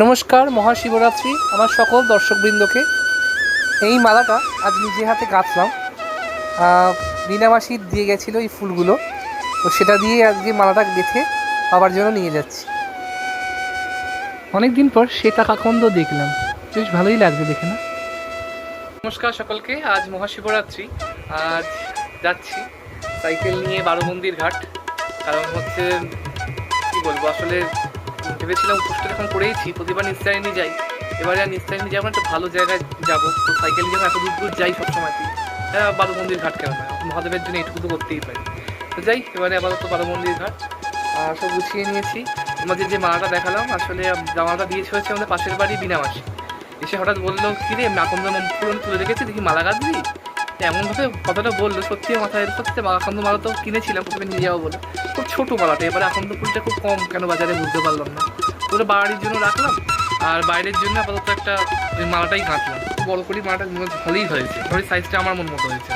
নমস্কার, মহাশিবরাত্রি আমার সকল দর্শকবৃন্দকে। এই মালাটা আজ নিজে হাতে গাঁথলাম। বিনামাসি দিয়ে গেছিলো এই ফুলগুলো, তো সেটা দিয়ে আজকে মালাটা গেঁথে বাবার জন্য নিয়ে যাচ্ছি। অনেক দিন পর সেটা কাকন্দ দেখলাম, বেশ ভালোই লাগছে দেখে না। নমস্কার সকলকে, আজ মহাশিবরাত্রি। আজ যাচ্ছি সাইকেল নিয়ে বারোমন্দির ঘাট। কারণ হচ্ছে কী বলবো, আসলে ভেবেছিলাম উপোসটা যখন করেইছি প্রতিবার নিস্তারিণী যাই, এবারে আর নিস্তারিণী যাবো না, একটা ভালো জায়গায় যাবো। তো সাইকেল নিয়ে এত দূর দূর যাই সবসময়, বারোমন্দির ঘাট কেন নয়, মহাদেবের জন্য এইটুকু তো করতেই পারি। তো যাই, এবারে আপাতত বারোমন্দির ঘাট আর সব গুছিয়ে নিয়েছি। আমাদের যে মালাটা দেখালাম, আসলে জামাটা দিয়েছে হচ্ছে আমাদের পাশের বাড়ি বিনামাসি। এসে হঠাৎ বললো, কিরে আকন্দ পুরনো তুলে রেখেছি, দেখি মালা গাঁথবি। এমনভাবে কথাটা বললো, সত্যি মাথায় সত্যি আকন্দ মালা তো কিনেছিলাম প্রথমে নিয়ে যাবো বলে, খুব ছোটো মালাটা। এবারে আকন্দ ফুলটা খুব কম কেন বাজারে বুঝতে পারলাম না, পুরো বাড়ির জন্য রাখলাম আর বাইরের জন্য আপাতত একটা ওই মালাটাই গাঁথলাম। খুব বড় করি মালাটা ভালোই হয়েছে, ওই সাইজটা আমার মন মতো হয়েছে,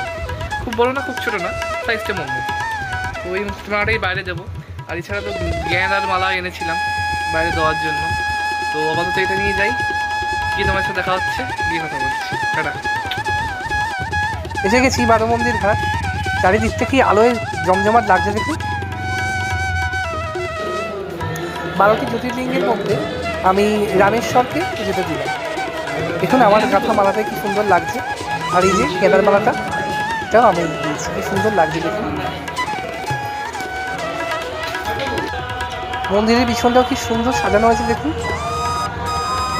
খুব বড় না খুব ছোটো না, সাইজটা মন মতো। তো ওই মালাটাই বাইরে দেবো। আর এছাড়া তো গেঁদার মালা এনেছিলাম বাইরে দেওয়ার জন্য। তো আপাতত এটা নিয়ে যাই, গিয়ে তোমার সাথে দেখা হচ্ছে, গিয়ে কথা বলছি। টাটা। এসে গেছি বারোমন্দির ঘাট, চারিদিকটা কি আলোয় জমজমাট লাগছে দেখুন। 12টি জ্যোতির্লিঙ্গের মধ্যে আমি রামেশ্বরকে যেতে দিলাম। দেখুন আমার গাঁথা মালাটা কি সুন্দর লাগছে, আর এই যে কেদার মালাটা এটাও আমি দিয়েছি, কি সুন্দর লাগছে দেখুন। মন্দিরের পিছনটাও কি সুন্দর সাজানো হয়েছে দেখুন,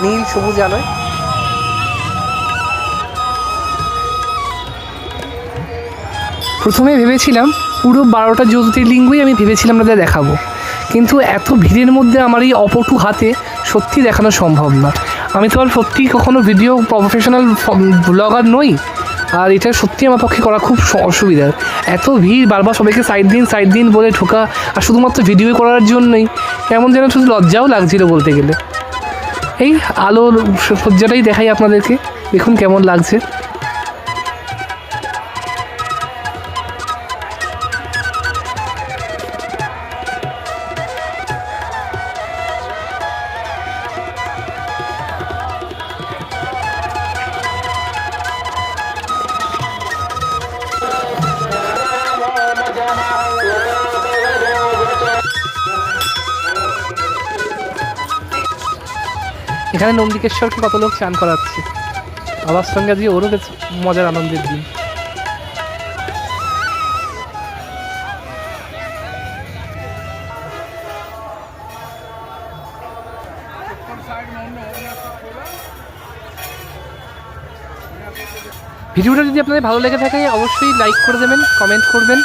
নীল সবুজ আলোয়। প্রথমে ভেবেছিলাম পুরো 12টা জ্যোতির্লিঙ্গই আমি ভেবেছিলাম আপনাদের দেখাবো, কিন্তু এত ভিড়ের মধ্যে আমার এই অপটু হাতে সত্যি দেখানো সম্ভব না। আমি তো আর সত্যি কখনো ভিডিও প্রফেশনাল ব্লগার নই, আর এটা সত্যি আমার পক্ষে করা খুব অসুবিধার। এত ভিড়, বারবার সবাইকে সাইড দিন বলে ঢোকা, আর শুধুমাত্র ভিডিও করার জন্যই কেমন যেন শুধু লজ্জাও লাগছিল বলতে গেলে। এই আলোর সজ্জাটাই দেখাই আপনাদেরকে, দেখুন কেমন লাগছে। এখানে নন্দিকেশ্বরকে কত লোক চান করাচ্ছে, বাবার সঙ্গে আজকে ওরও বেশ মজার আনন্দের দিন। ভিডিওটা যদি আপনাদের ভালো লেগে থাকে অবশ্যই লাইক করে দেবেন, কমেন্ট করবেন,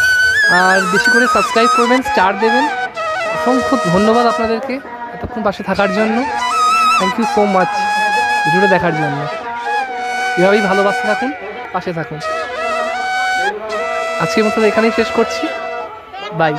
আর বেশি করে সাবস্ক্রাইব করবেন, স্টার দেবেন। অসংখ্য ধন্যবাদ আপনাদেরকে এতক্ষণ পাশে থাকার জন্য। থ্যাংক ইউ সো মাচ ভিডিওটা দেখার জন্য। এভাবেই ভালোবাসতে থাকুন, পাশে থাকুন। আজকের মতো এখানেই শেষ করছি, বাই।